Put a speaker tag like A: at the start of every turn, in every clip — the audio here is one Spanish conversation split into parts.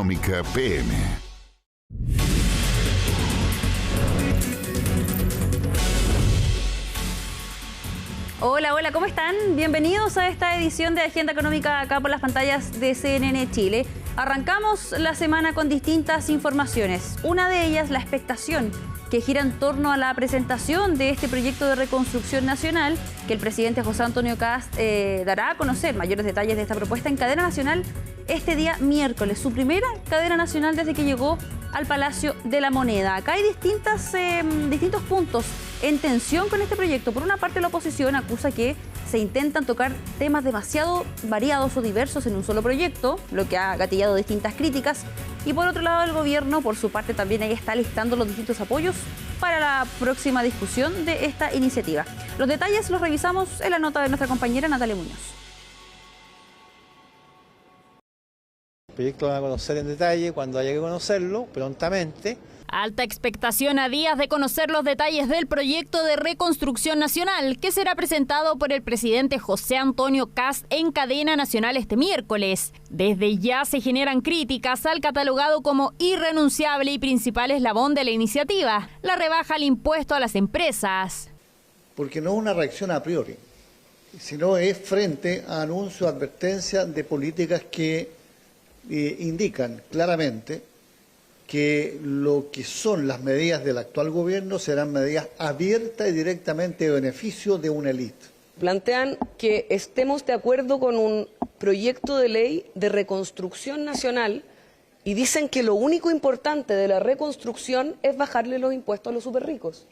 A: Económica PM.
B: Hola, hola, ¿cómo están? Bienvenidos a esta edición de Agenda Económica acá por las pantallas de CNN Chile. Arrancamos la semana con distintas informaciones. Una de ellas, la expectación que gira en torno a la presentación de este proyecto de reconstrucción nacional que el presidente José Antonio Kast dará a conocer mayores detalles de esta propuesta en cadena nacional este día miércoles, su primera cadena nacional desde que llegó al Palacio de la Moneda. Acá hay distintos puntos en tensión con este proyecto. Por una parte, la oposición acusa que se intentan tocar temas demasiado variados o diversos en un solo proyecto, lo que ha gatillado distintas críticas. Y por otro lado, el gobierno, por su parte, también ahí está listando los distintos apoyos para la próxima discusión de esta iniciativa. Los detalles los revisamos en la nota de nuestra compañera Natalia Muñoz.
C: El proyecto lo van a conocer en detalle cuando haya que conocerlo, prontamente.
D: Alta expectación a días de conocer los detalles del proyecto de reconstrucción nacional que será presentado por el presidente José Antonio Kast en cadena nacional este miércoles. Desde ya se generan críticas al catalogado como irrenunciable y principal eslabón de la iniciativa, la rebaja al impuesto a las empresas.
E: Porque no es una reacción a priori, sino es frente a anuncios, advertencias de políticas que indican claramente que lo que son las medidas del actual gobierno serán medidas abiertas y directamente de beneficio de una élite.
F: Plantean que estemos de acuerdo con un proyecto de ley de reconstrucción nacional y dicen que lo único importante de la reconstrucción es bajarle los impuestos a los superricos.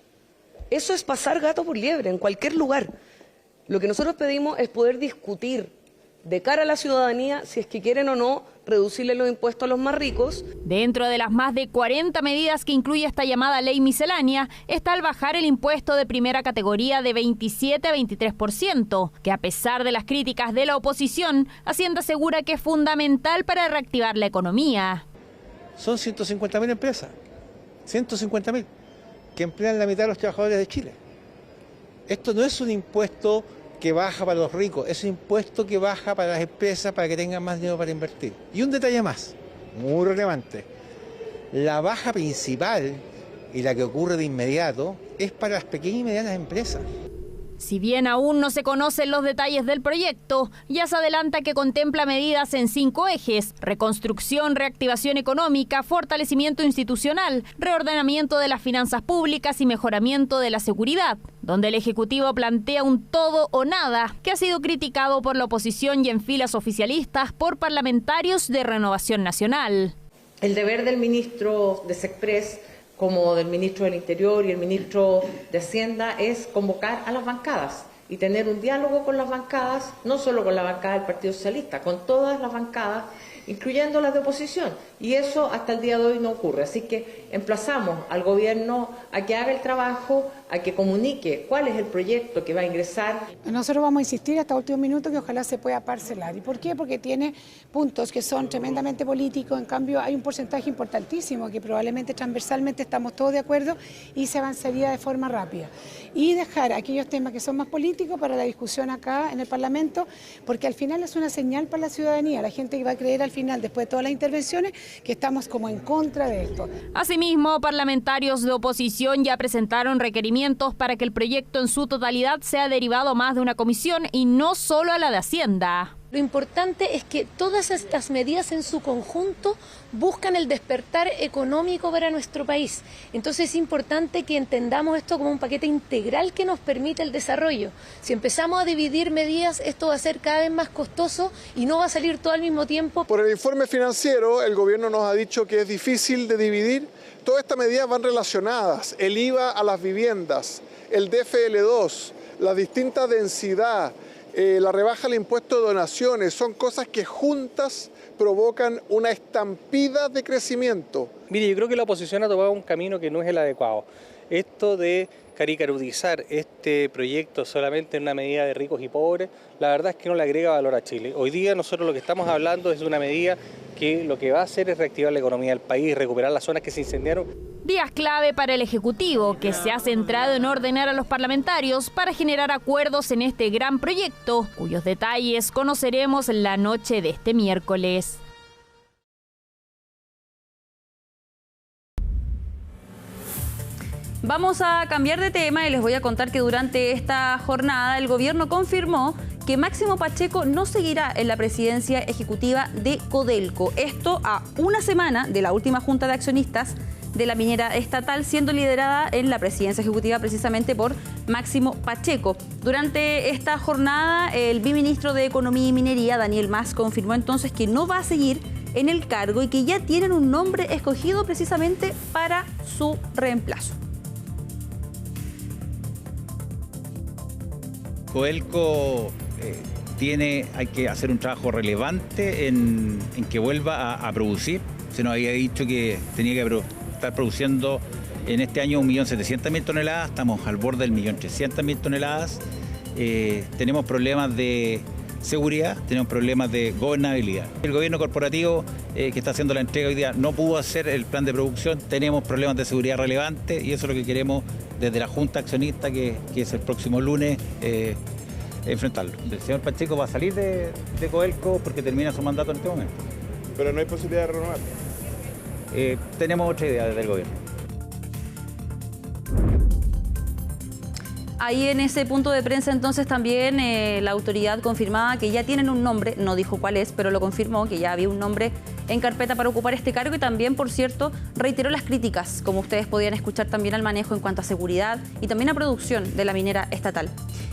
F: Eso es pasar gato por liebre en cualquier lugar. Lo que nosotros pedimos es poder discutir de cara a la ciudadanía si es que quieren o no reducirle los impuestos a los más ricos.
D: Dentro de las más de 40 medidas que incluye esta llamada ley miscelánea está el bajar el impuesto de primera categoría de 27 a 23%, que a pesar de las críticas de la oposición, Hacienda asegura que es fundamental para reactivar la economía.
C: Son 150.000 empresas, 150.000, que emplean la mitad de los trabajadores de Chile. Esto no es un impuesto que baja para los ricos, es un impuesto que baja para las empresas para que tengan más dinero para invertir. Y un detalle más, muy relevante, la baja principal y la que ocurre de inmediato es para las pequeñas y medianas empresas.
D: Si bien aún no se conocen los detalles del proyecto, ya se adelanta que contempla medidas en 5 ejes: reconstrucción, reactivación económica, fortalecimiento institucional, reordenamiento de las finanzas públicas y mejoramiento de la seguridad, donde el Ejecutivo plantea un todo o nada que ha sido criticado por la oposición y en filas oficialistas por parlamentarios de Renovación Nacional.
G: El deber del ministro de Sexpress, como del ministro del Interior y el ministro de Hacienda, es convocar a las bancadas y tener un diálogo con las bancadas, no solo con la bancada del Partido Socialista, con todas las bancadas, incluyendo las de oposición. Y eso hasta el día de hoy no ocurre. Así que emplazamos al gobierno a que haga el trabajo, a que comunique cuál es el proyecto que va a ingresar.
H: Nosotros vamos a insistir hasta último minuto que ojalá se pueda parcelar. ¿Y por qué? Porque tiene puntos que son tremendamente políticos. En cambio, hay un porcentaje importantísimo que probablemente transversalmente estamos todos de acuerdo y se avanzaría de forma rápida. Y dejar aquellos temas que son más políticos para la discusión acá en el Parlamento, porque al final es una señal para la ciudadanía, la gente que va a creer al final, después de todas las intervenciones, que estamos como en contra de esto.
D: Asimismo, parlamentarios de oposición ya presentaron requerimientos para que el proyecto en su totalidad sea derivado más de una comisión y no solo a la de Hacienda.
I: Lo importante es que todas estas medidas en su conjunto buscan el despertar económico para nuestro país. Entonces es importante que entendamos esto como un paquete integral que nos permite el desarrollo. Si empezamos a dividir medidas, esto va a ser cada vez más costoso y no va a salir todo al mismo tiempo.
J: Por el informe financiero, el gobierno nos ha dicho que es difícil de dividir. Todas estas medidas van relacionadas: el IVA a las viviendas, el DFL2, la distinta densidad, la rebaja al impuesto de donaciones, son cosas que juntas provocan una estampida de crecimiento.
K: Mire, yo creo que la oposición ha tomado un camino que no es el adecuado. Esto de caricaturizar este proyecto solamente en una medida de ricos y pobres, la verdad es que no le agrega valor a Chile. Hoy día nosotros lo que estamos hablando es de una medida que lo que va a hacer es reactivar la economía del país, recuperar las zonas que se incendiaron.
D: Días clave para el Ejecutivo, que se ha centrado en ordenar a los parlamentarios para generar acuerdos en este gran proyecto, cuyos detalles conoceremos la noche de este miércoles.
B: Vamos a cambiar de tema y les voy a contar que durante esta jornada el gobierno confirmó que Máximo Pacheco no seguirá en la presidencia ejecutiva de Codelco. Esto a una semana de la última junta de accionistas de la minera estatal, siendo liderada en la presidencia ejecutiva precisamente por Máximo Pacheco. Durante esta jornada, el viceministro de Economía y Minería, Daniel Mas, confirmó entonces que no va a seguir en el cargo y que ya tienen un nombre escogido precisamente para su reemplazo.
A: Codelco hay que hacer un trabajo relevante en que vuelva a producir. Se nos había dicho que tenía que estar produciendo en este año 1.700.000 toneladas, estamos al borde del 1.300.000 toneladas. Tenemos problemas de seguridad, tenemos problemas de gobernabilidad. El gobierno corporativo que está haciendo la entrega hoy día no pudo hacer el plan de producción, tenemos problemas de seguridad relevantes y eso es lo que queremos desde la Junta Accionista, que es el próximo lunes, enfrentarlo. El señor Pacheco va a salir de Codelco porque termina su mandato en este momento.
J: Pero no hay posibilidad de renovar.
A: Tenemos otra idea desde el gobierno.
B: Ahí en ese punto de prensa entonces también la autoridad confirmaba que ya tienen un nombre, no dijo cuál es, pero lo confirmó, que ya había un nombre en carpeta para ocupar este cargo y también, por cierto, reiteró las críticas, como ustedes podían escuchar también al manejo en cuanto a seguridad y también a producción de la minera estatal.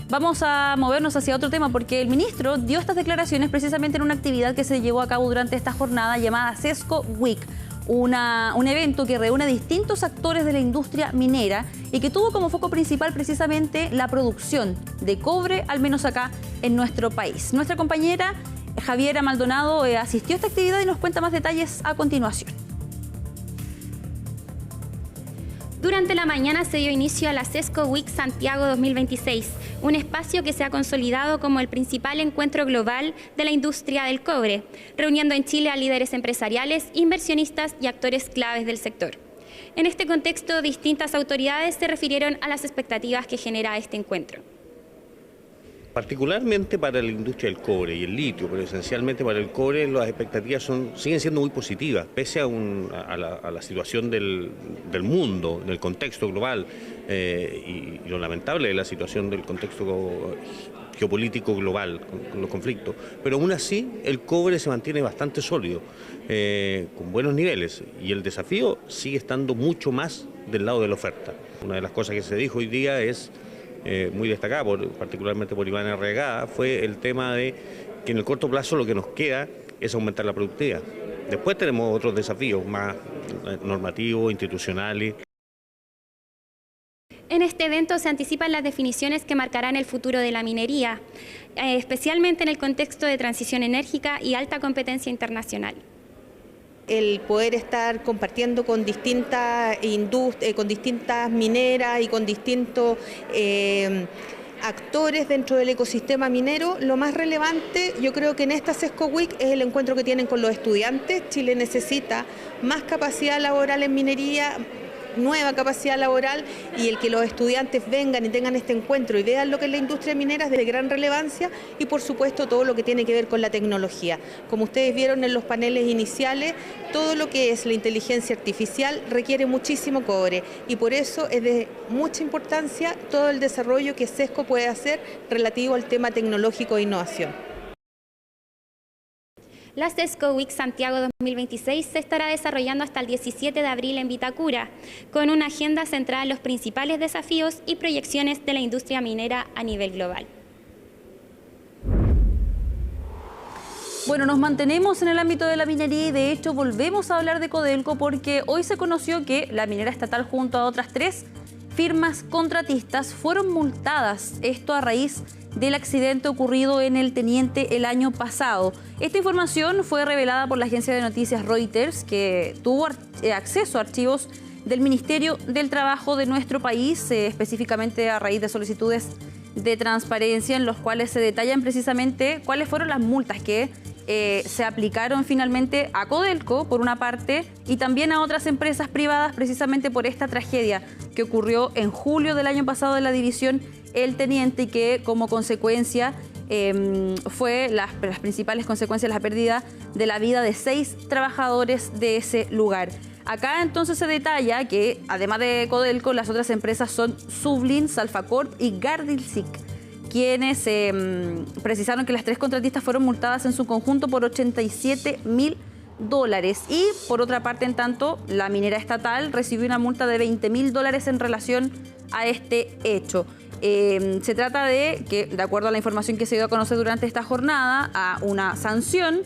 B: Vamos a movernos hacia otro tema porque el ministro dio estas declaraciones precisamente en una actividad que se llevó a cabo durante esta jornada llamada Sesco Week. Un evento que reúne a distintos actores de la industria minera y que tuvo como foco principal precisamente la producción de cobre, al menos acá en nuestro país. Nuestra compañera Javiera Maldonado asistió a esta actividad y nos cuenta más detalles a continuación.
L: Durante la mañana se dio inicio a la Sesco Week Santiago 2026, un espacio que se ha consolidado como el principal encuentro global de la industria del cobre, reuniendo en Chile a líderes empresariales, inversionistas y actores claves del sector. En este contexto, distintas autoridades se refirieron a las expectativas que genera este encuentro.
M: Particularmente para la industria del cobre y el litio, pero esencialmente para el cobre, las expectativas siguen siendo muy positivas, pese a la situación del mundo, del contexto global y lo lamentable de la situación del contexto geopolítico global, con los conflictos. Pero aún así, el cobre se mantiene bastante sólido, con buenos niveles, y el desafío sigue estando mucho más del lado de la oferta. Una de las cosas que se dijo hoy día es muy destacada, particularmente por Iván Arregada, fue el tema de que en el corto plazo lo que nos queda es aumentar la productividad. Después tenemos otros desafíos más normativos, institucionales.
L: En este evento se anticipan las definiciones que marcarán el futuro de la minería, especialmente en el contexto de transición enérgica y alta competencia internacional.
N: El poder estar compartiendo con distintas mineras y con distintos actores dentro del ecosistema minero, lo más relevante yo creo que en esta Sesco Week es el encuentro que tienen con los estudiantes. Chile necesita más capacidad laboral en minería, nueva capacidad laboral, y el que los estudiantes vengan y tengan este encuentro y vean lo que es la industria minera es de gran relevancia, y por supuesto todo lo que tiene que ver con la tecnología. Como ustedes vieron en los paneles iniciales, todo lo que es la inteligencia artificial requiere muchísimo cobre y por eso es de mucha importancia todo el desarrollo que Sesco puede hacer relativo al tema tecnológico e innovación.
L: La Sesco Week Santiago 2026 se estará desarrollando hasta el 17 de abril en Vitacura, con una agenda centrada en los principales desafíos y proyecciones de la industria minera a nivel global.
B: Bueno, nos mantenemos en el ámbito de la minería y de hecho volvemos a hablar de Codelco porque hoy se conoció que la minera estatal junto a otras 3 firmas contratistas fueron multadas, esto a raíz del accidente ocurrido en el Teniente el año pasado. Esta información fue revelada por la agencia de noticias Reuters, que tuvo acceso a archivos del Ministerio del Trabajo de nuestro país, específicamente a raíz de solicitudes de transparencia en los cuales se detallan precisamente cuáles fueron las multas que se aplicaron finalmente a Codelco, por una parte, y también a otras empresas privadas precisamente por esta tragedia que ocurrió en julio del año pasado en la división El Teniente y que como consecuencia fue las principales consecuencias, la pérdida de la vida de 6 trabajadores de ese lugar. Acá entonces se detalla que, además de Codelco, las otras empresas son Sublin, Salfacorp y Gardilsic, quienes precisaron que las 3 contratistas fueron multadas en su conjunto por $87.000. Y, por otra parte, en tanto, la minera estatal recibió una multa de $20.000 en relación a este hecho. Se trata de que, de acuerdo a la información que se dio a conocer durante esta jornada, a una sanción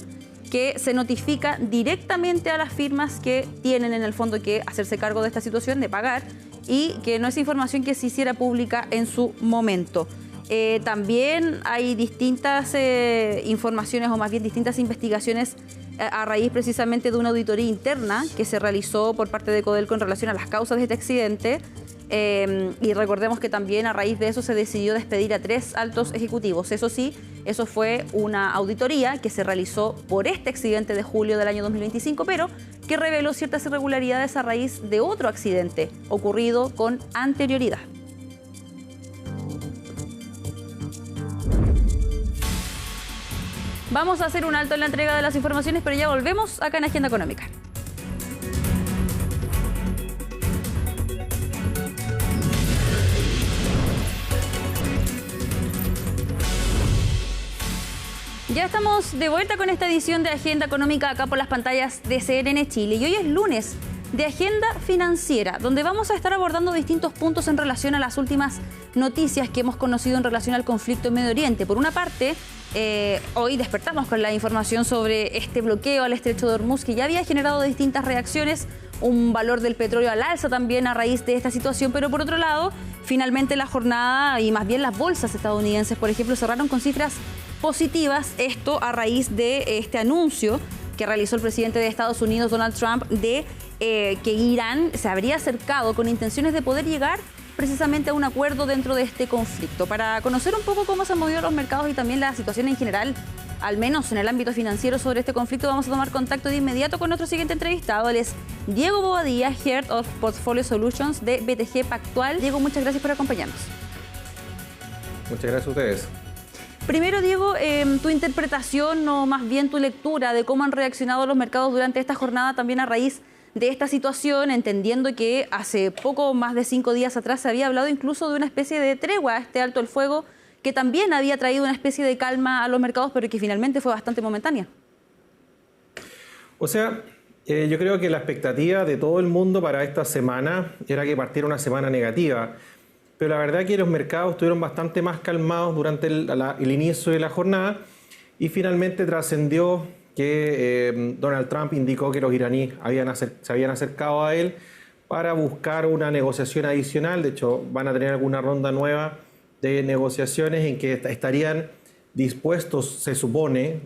B: que se notifica directamente a las firmas que tienen en el fondo que hacerse cargo de esta situación, de pagar, y que no es información que se hiciera pública en su momento. También hay distintas informaciones, o más bien distintas investigaciones a raíz precisamente de una auditoría interna que se realizó por parte de Codelco en relación a las causas de este accidente. Y recordemos que también a raíz de eso se decidió despedir a 3 altos ejecutivos. Eso sí, eso fue una auditoría que se realizó por este accidente de julio del año 2025, pero que reveló ciertas irregularidades a raíz de otro accidente ocurrido con anterioridad. Vamos a hacer un alto en la entrega de las informaciones, pero ya volvemos acá en Agenda Económica. Ya estamos de vuelta con esta edición de Agenda Económica acá por las pantallas de CNN Chile. Y hoy es lunes de Agenda Financiera, donde vamos a estar abordando distintos puntos en relación a las últimas noticias que hemos conocido en relación al conflicto en Medio Oriente. Por una parte, hoy despertamos con la información sobre este bloqueo al estrecho de Hormuz, que ya había generado distintas reacciones, un valor del petróleo al alza también a raíz de esta situación, pero por otro lado, finalmente la jornada y más bien las bolsas estadounidenses, por ejemplo, cerraron con cifras positivas, esto a raíz de este anuncio que realizó el presidente de Estados Unidos, Donald Trump, de que Irán se habría acercado con intenciones de poder llegar precisamente a un acuerdo dentro de este conflicto. Para conocer un poco cómo se han movido los mercados y también la situación en general, al menos en el ámbito financiero sobre este conflicto, vamos a tomar contacto de inmediato con nuestro siguiente entrevistado. Él es Diego Bobadilla, Head of Portfolio Solutions de BTG Pactual. Diego, muchas gracias por acompañarnos.
O: Muchas gracias a ustedes.
B: Primero, Diego, tu interpretación o más bien tu lectura de cómo han reaccionado los mercados durante esta jornada también a raíz de esta situación, entendiendo que hace poco más de 5 días atrás se había hablado incluso de una especie de tregua a este alto el fuego que también había traído una especie de calma a los mercados, pero que finalmente fue bastante momentánea.
O: O sea, yo creo que la expectativa de todo el mundo para esta semana era que partiera una semana negativa. Pero la verdad es que los mercados estuvieron bastante más calmados durante el inicio de la jornada y finalmente trascendió que Donald Trump indicó que los iraníes se habían acercado a él para buscar una negociación adicional. De hecho, van a tener alguna ronda nueva de negociaciones en que estarían dispuestos, se supone,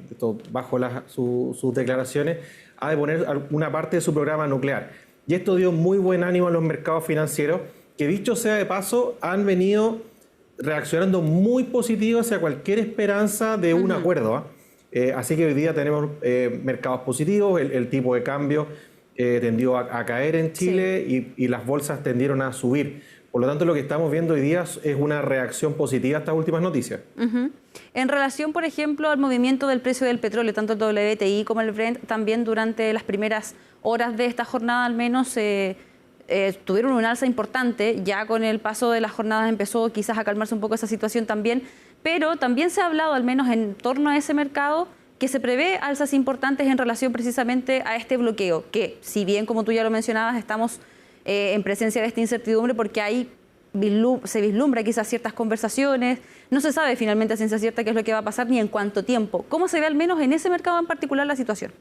O: bajo sus declaraciones, a deponer una parte de su programa nuclear. Y esto dio muy buen ánimo a los mercados financieros, que dicho sea de paso, han venido reaccionando muy positivo hacia cualquier esperanza de un acuerdo. Así que hoy día tenemos mercados positivos, el tipo de cambio tendió a caer en Chile, sí, y las bolsas tendieron a subir. Por lo tanto, lo que estamos viendo hoy día es una reacción positiva a estas últimas noticias.
B: En relación, por ejemplo, al movimiento del precio del petróleo, tanto el WTI como el Brent, también durante las primeras horas de esta jornada al menos tuvieron un alza importante. Ya con el paso de las jornadas empezó quizás a calmarse un poco esa situación también, pero también se ha hablado, al menos en torno a ese mercado, que se prevé alzas importantes en relación precisamente a este bloqueo, que si bien, como tú ya lo mencionabas, estamos en presencia de esta incertidumbre porque se vislumbra quizás ciertas conversaciones, no se sabe finalmente a ciencia cierta qué es lo que va a pasar ni en cuánto tiempo. ¿Cómo se ve al menos en ese mercado en particular la situación?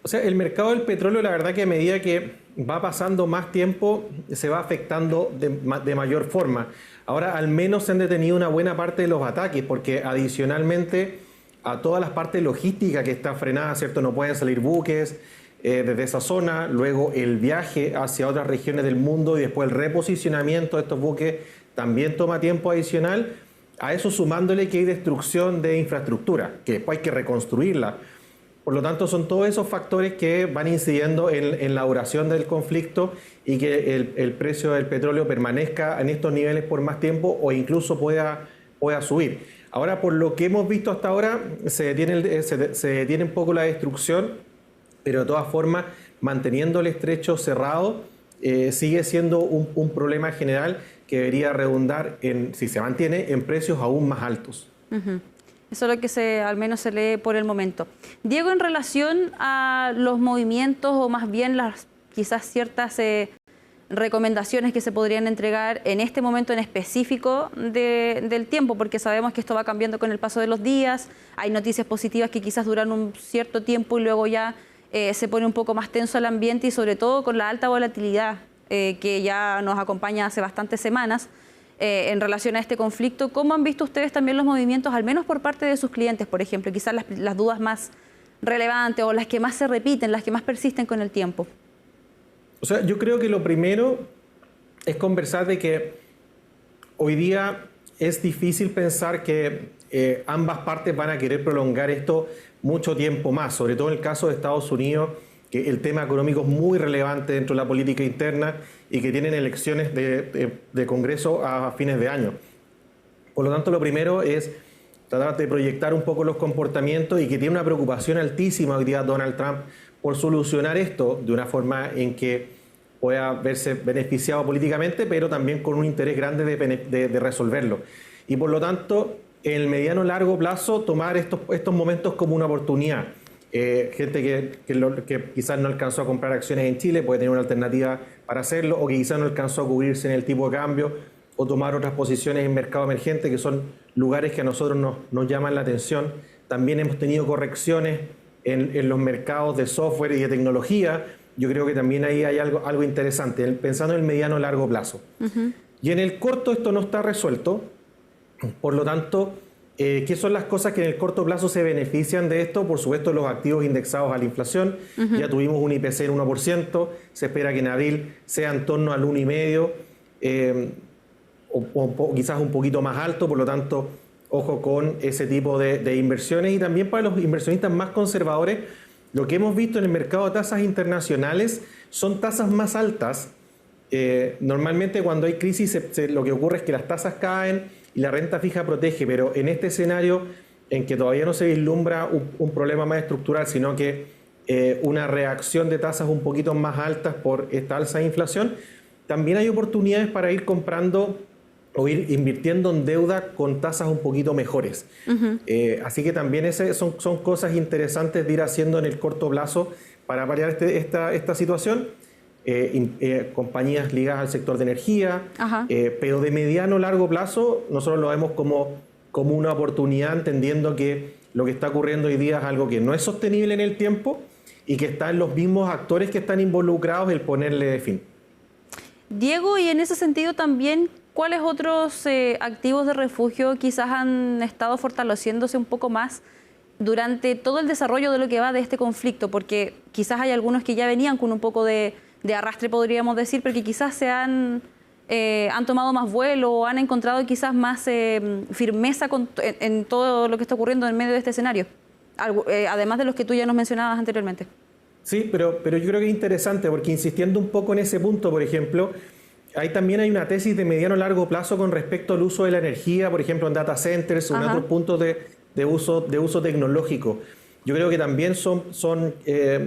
O: O sea, el mercado del petróleo, la verdad que a medida que va pasando más tiempo, se va afectando de mayor forma. Ahora, al menos se han detenido una buena parte de los ataques, porque adicionalmente a todas las partes logísticas que están frenadas, ¿cierto? No pueden salir buques desde esa zona, luego el viaje hacia otras regiones del mundo y después el reposicionamiento de estos buques también toma tiempo adicional. A eso sumándole que hay destrucción de infraestructura, que después hay que reconstruirla. Por lo tanto, son todos esos factores que van incidiendo en la duración del conflicto y que el precio del petróleo permanezca en estos niveles por más tiempo o incluso pueda subir. Ahora, por lo que hemos visto hasta ahora, se detiene un poco la destrucción, pero de todas formas, manteniendo el estrecho cerrado, sigue siendo un problema general que debería redundar, si se mantiene, en precios aún más altos.
B: Eso es lo que al menos se lee por el momento. Diego, en relación a los movimientos o más bien las quizás ciertas recomendaciones que se podrían entregar en este momento en específico del tiempo, porque sabemos que esto va cambiando con el paso de los días, hay noticias positivas que quizás duran un cierto tiempo y luego ya se pone un poco más tenso el ambiente y sobre todo con la alta volatilidad que ya nos acompaña hace bastantes semanas en relación a este conflicto. ¿Cómo han visto ustedes también los movimientos, al menos por parte de sus clientes, por ejemplo? Quizás las dudas más relevantes o las que más se repiten, las que más persisten con el tiempo.
O: O sea, yo creo que lo primero es conversar de que hoy día es difícil pensar que ambas partes van a querer prolongar esto mucho tiempo más, sobre todo en el caso de Estados Unidos, que el tema económico es muy relevante dentro de la política interna y que tienen elecciones de Congreso a fines de año. Por lo tanto, lo primero es tratar de proyectar un poco los comportamientos y que tiene una preocupación altísima hoy día Donald Trump por solucionar esto de una forma en que pueda verse beneficiado políticamente, pero también con un interés grande de resolverlo. Y por lo tanto, en el mediano largo plazo, tomar estos momentos como una oportunidad. Gente que quizás no alcanzó a comprar acciones en Chile puede tener una alternativa para hacerlo, o que quizás no alcanzó a cubrirse en el tipo de cambio, o tomar otras posiciones en mercado emergente, que son lugares que a nosotros nos llaman la atención. También hemos tenido correcciones en los mercados de software y de tecnología. Yo creo que también ahí hay algo interesante, pensando en el mediano largo plazo. Y en el corto esto no está resuelto, por lo tanto, ¿qué son las cosas que en el corto plazo se benefician de esto? Por supuesto, los activos indexados a la inflación. Ya tuvimos un IPC en 1%, se espera que en abril sea en torno al 1,5%, o quizás un poquito más alto, por lo tanto, ojo con ese tipo de inversiones. Y también para los inversionistas más conservadores, lo que hemos visto en el mercado de tasas internacionales son tasas más altas. Normalmente cuando hay crisis lo que ocurre es que las tasas caen y la renta fija protege, pero en este escenario en que todavía no se vislumbra un problema más estructural, sino que una reacción de tasas un poquito más altas por esta alza de inflación, también hay oportunidades para ir comprando o ir invirtiendo en deuda con tasas un poquito mejores. Así que también son cosas interesantes de ir haciendo en el corto plazo para paliar esta situación. Compañías ligadas al sector de energía, pero de mediano a largo plazo nosotros lo vemos como una oportunidad, entendiendo que lo que está ocurriendo hoy día es algo que no es sostenible en el tiempo y que está en los mismos actores que están involucrados el ponerle fin.
B: Diego, y en ese sentido también, ¿cuáles otros activos de refugio quizás han estado fortaleciéndose un poco más durante todo el desarrollo de lo que va de este conflicto? Porque quizás hay algunos que ya venían con un poco de arrastre, podríamos decir, pero que quizás han tomado más vuelo o han encontrado quizás más firmeza en todo lo que está ocurriendo en medio de este escenario, además de los que tú ya nos mencionabas anteriormente.
O: Sí, pero yo creo que es interesante, porque insistiendo un poco en ese punto, por ejemplo, también hay una tesis de mediano a largo plazo con respecto al uso de la energía, por ejemplo, en data centers o en otros puntos de uso tecnológico. Yo creo que también son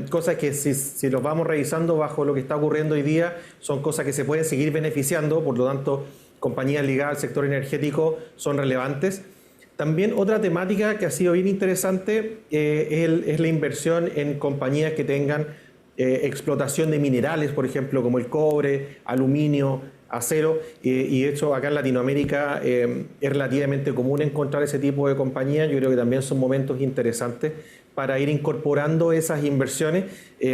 O: cosas que si los vamos revisando bajo lo que está ocurriendo hoy día, son cosas que se pueden seguir beneficiando, por lo tanto, compañías ligadas al sector energético son relevantes. También otra temática que ha sido bien interesante es la inversión en compañías que tengan explotación de minerales, por ejemplo, como el cobre, aluminio, acero, y de hecho acá en Latinoamérica es relativamente común encontrar ese tipo de compañías. Yo creo que también son momentos interesantes para ir incorporando esas inversiones.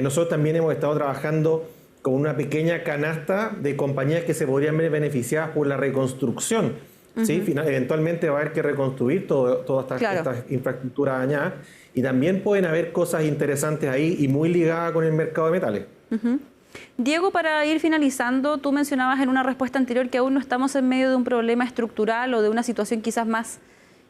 O: Nosotros también hemos estado trabajando con una pequeña canasta de compañías que se podrían ver beneficiadas por la reconstrucción. ¿Sí? Eventualmente va a haber que reconstruir todas estas infraestructuras dañadas, y también pueden haber cosas interesantes ahí y muy ligadas con el mercado de metales.
B: Diego, para ir finalizando, tú mencionabas en una respuesta anterior que aún no estamos en medio de un problema estructural o de una situación quizás más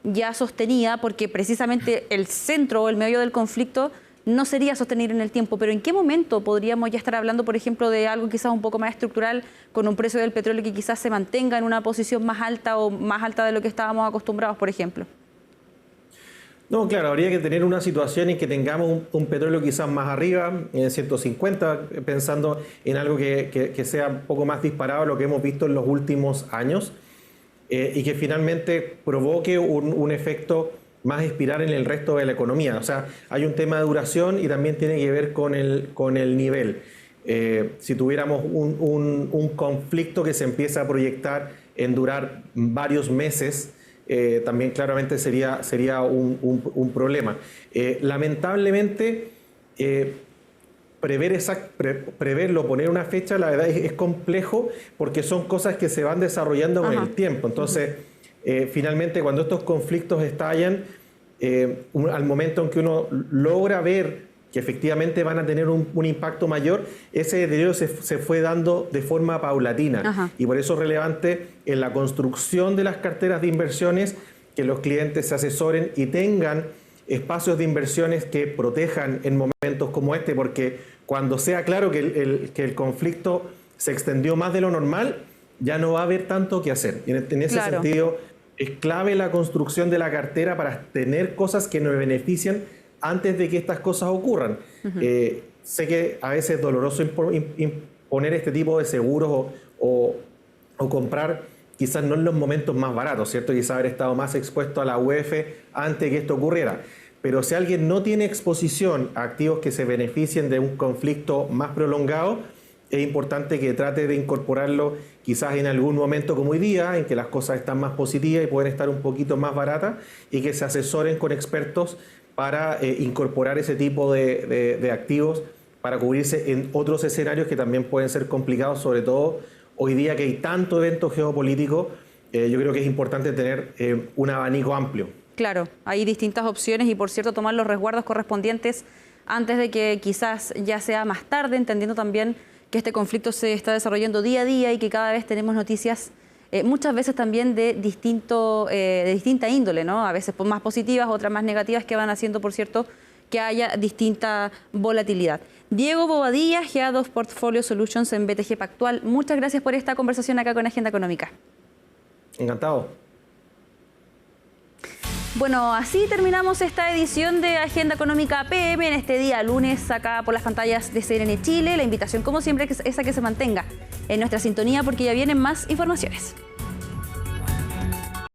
B: ya sostenida, porque precisamente el centro o el medio del conflicto no sería sostenible en el tiempo, pero ¿en qué momento podríamos ya estar hablando, por ejemplo, de algo quizás un poco más estructural, con un precio del petróleo que quizás se mantenga en una posición más alta o más alta de lo que estábamos acostumbrados, por ejemplo?
O: No, claro, habría que tener una situación en que tengamos un petróleo quizás más arriba, en 150, pensando en algo que sea un poco más disparado a lo que hemos visto en los últimos años, y que finalmente provoque un efecto más espiral en el resto de la economía. O sea, hay un tema de duración y también tiene que ver con el nivel. Si tuviéramos un conflicto que se empieza a proyectar en durar varios meses, también claramente sería un problema. Lamentablemente, preverlo, poner una fecha, la verdad es complejo porque son cosas que se van desarrollando con el tiempo. Entonces, finalmente, cuando estos conflictos estallan, al momento en que uno logra ver que efectivamente van a tener un impacto mayor, ese deterioro se fue dando de forma paulatina. Y por eso es relevante en la construcción de las carteras de inversiones que los clientes se asesoren y tengan espacios de inversiones que protejan en momentos como este, porque cuando sea claro que el conflicto se extendió más de lo normal, ya no va a haber tanto que hacer. Y en ese sentido, es clave la construcción de la cartera para tener cosas que nos benefician antes de que estas cosas ocurran. Sé que a veces es doloroso imponer este tipo de seguros o comprar quizás no en los momentos más baratos, ¿cierto? Quizás haber estado más expuesto a la UEF antes de que esto ocurriera. Pero si alguien no tiene exposición a activos que se beneficien de un conflicto más prolongado, es importante que trate de incorporarlo quizás en algún momento como hoy día, en que las cosas están más positivas y pueden estar un poquito más baratas, y que se asesoren con expertos para incorporar ese tipo de activos para cubrirse en otros escenarios que también pueden ser complicados, sobre todo hoy día que hay tanto evento geopolítico. Yo creo que es importante tener un abanico amplio.
B: Claro, hay distintas opciones y, por cierto, tomar los resguardos correspondientes antes de que quizás ya sea más tarde, entendiendo también que este conflicto se está desarrollando día a día y que cada vez tenemos noticias muchas veces también de distinta índole, ¿no? A veces más positivas, otras más negativas, que van haciendo, por cierto, que haya distinta volatilidad. Diego Bobadilla, GA2 Portfolio Solutions en BTG Pactual, muchas gracias por esta conversación acá con Agenda Económica.
O: Encantado.
B: Bueno, así terminamos esta edición de Agenda Económica PM en este día lunes, acá por las pantallas de CNN Chile. La invitación, como siempre, es a que se mantenga en nuestra sintonía porque ya vienen más informaciones.